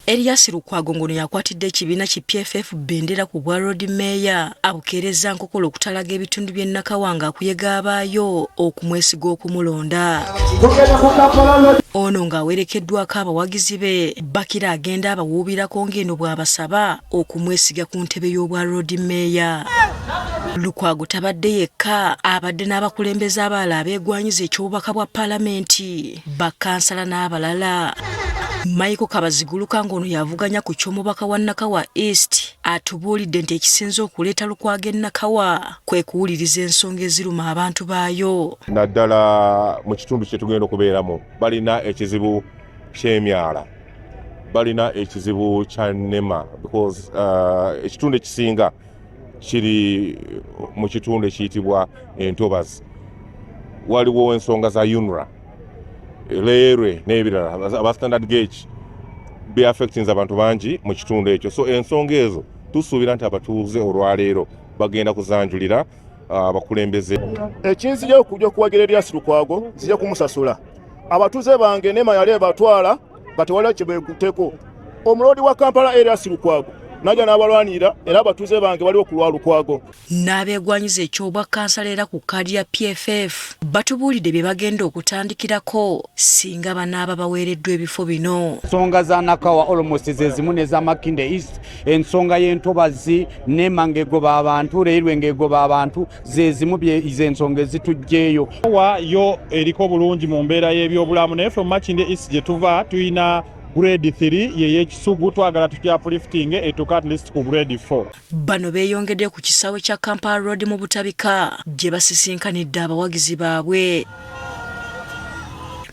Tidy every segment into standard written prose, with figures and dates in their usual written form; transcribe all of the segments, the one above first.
Elias Lukwago ngono yakwatidde ekibiina ki PFF bendera ku bwa Road Mayor abukeereza nkokolo okutalaga ebitundu by'e Nakawanga akuyega abaayo okumwesiga okumulonda. Ono ng'awerekeddwako abawagizi be Bakira agenda abawuubirako ng'eno bw'abasaba okumwesiga ku ntebe y'obwa Road Mayor. Lukwago tabadde yekka, abadde n'abakulembeze abalala abeegwanyiza eky'obubaka bwa Paalamenti, bakkansala n'abalala. Michael Kabaziguluka ngono yavuganya ku ky'omubaka wa Nakawa East atubuulidde nti ekisinze okuleeta Lukwago e Nakawa kwe kuwuliriza ensonga eziruma abantu baayo. Naddala mu kitundu kye tugenda okubeeramu balina ekizibu ky'emyala, balina ekizibu kya nnema because ekitundu ekisinga kiri mu kitundu ekiyitibwa Entobazi. Waliwo ensonga za UNRA, leerwe n'ebirala aba standard gauge be affecting abantu bangi mu kitundu ekyo. So ensonga ezo tusuubira nti abatuuze olwaleero bagenda kuzanjulira abakulembeze. Ekinzija okujja okuwagira Elias Lukwago nzija kumusasula. Abatuuze bange Nema yali batwala batewala kye beekuteko. Omulodi wa Kampala Elias Lukwago najja n'abalwanira era abatuuze bange baliwo ku lwa Lukwago. N'abeegwanyiza ekyobwa kansala era ku kkaadi ya PFF batubuulidde bye bagenda okutandikirako singa banaaba baweereddwa ebifo bino. Ensonga za Nakawa almost ze zimu n'eza Makinde East, ensonga y'Entobazi Nema ng'egoba abantu, Leerwe ng'egoba abantu, ze zimu z'ensonga ezitujjeeyo. Yo eriko bulungi mu mbeera y'ebyobulamu naye from Makinde East gye tuva tuyina grade 3 ye ekisugu twagala tukya uplifting etuka at least ku grade 4. Bano beeyongedde ku kisaawe kya Kampala Road mu Butabika gye basisinkanidde abawagizi baabwe.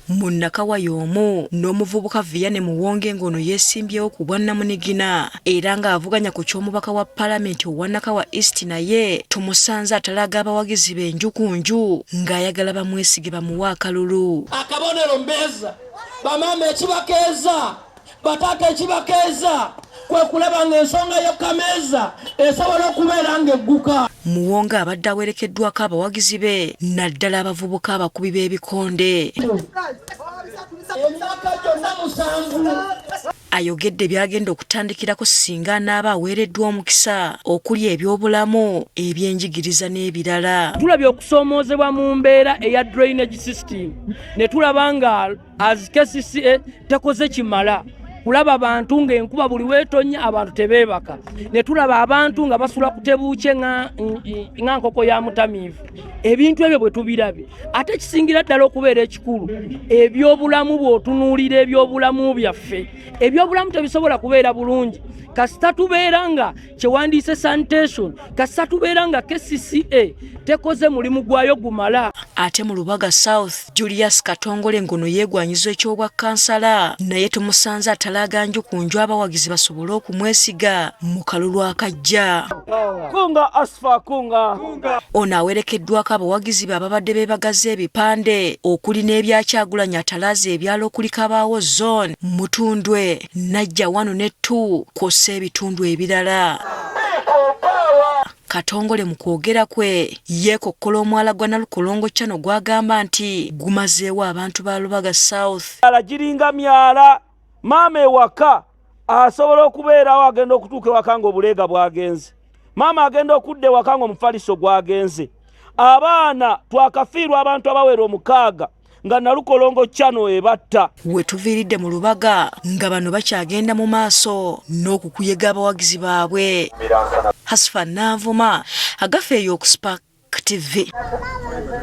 Mu Nakawa y'omu n'omuvubuka Vianney Muwonge ngono yeesimbyewo ku bwa Namunigina era ng'avuganya ku ky'omubaka wa Paalamenti owa Nakawa East naye tumusanze atalaga abawagizi be nju ku nju ng'ayagala bamwesige bamuwe akalulu. Akabonero mbeza bamama ekibakeeza bataka ekibakeeza kwe kulaba ng'ensonga y'okkameza esobola okubeera ng'egguka. Muwonge abadde awerekeddwako abawagizi be naddala abavubuka abakubi b'ebikonde. Emyaka gyonna 7 ayogedde byagenda okutandikirako singa anaaba aweereddwa omukisa okuli ebyobulamu, ebyenjigiriza n'ebirala. Tulabye okusoomoozebwa mu mbeera eya drainage system ne tulaba nga as KCCA tekoze kimala kulaba abantu ng'enkuba buli weetonya abantu tebeebaka, ne tulaba abantu nga basula kutebuuke nga nkoko ya mutamiivu. Ebintu ebyo bwe tubirabe ate kisingira ddala okubeera ekikulu ebyobulamu bw'otunuulira ebyobulamu byaffe, ebyobulamu tebisobola kubeera bulungi kasita tubeera nga kyewandiise sanitation, kasita tubeera nga KCCA tekoze mulimu gwayo gumala. Ate mu Lubaga South Julius Katongole ngono yeegwanyiza ekyobwa kansala naye tumusanze atalaga nju ku nju abawagizi basobole okumwesiga mu kalulu akajja. Kunga asfa kunga. Ono awerekeddwako abawagizi be ababadde beebagaza ebipande okuli n'ebyakyagulanya atalaaza ebyalo okuli Kabaawo Zone, Mutundwe, Najja 1 ne 2 kw'ossa ebitundu ebirala. Katongole mu kwogera kwe yeekokkola omwala gwa Nalukolongo Channel gwagamba nti gumazeewo abantu ba Lubaga South. Giringa myala maama ewaka asobola okubeerawo agenda okutuuka ewaka ng'obuleega bwagenze. Maama agenda okudda ewaka ng'omufaliso gwagenze. Abaana twakafiirwa abantu abawera 6 nga Nalukolongo Channel ebatta. We tuviiridde mu Lubaga nga bano bakyagenda mu maaso n'okukuyega abawagizi baabwe. Hasfa Navuma, Agafeeyo ku Spark TV.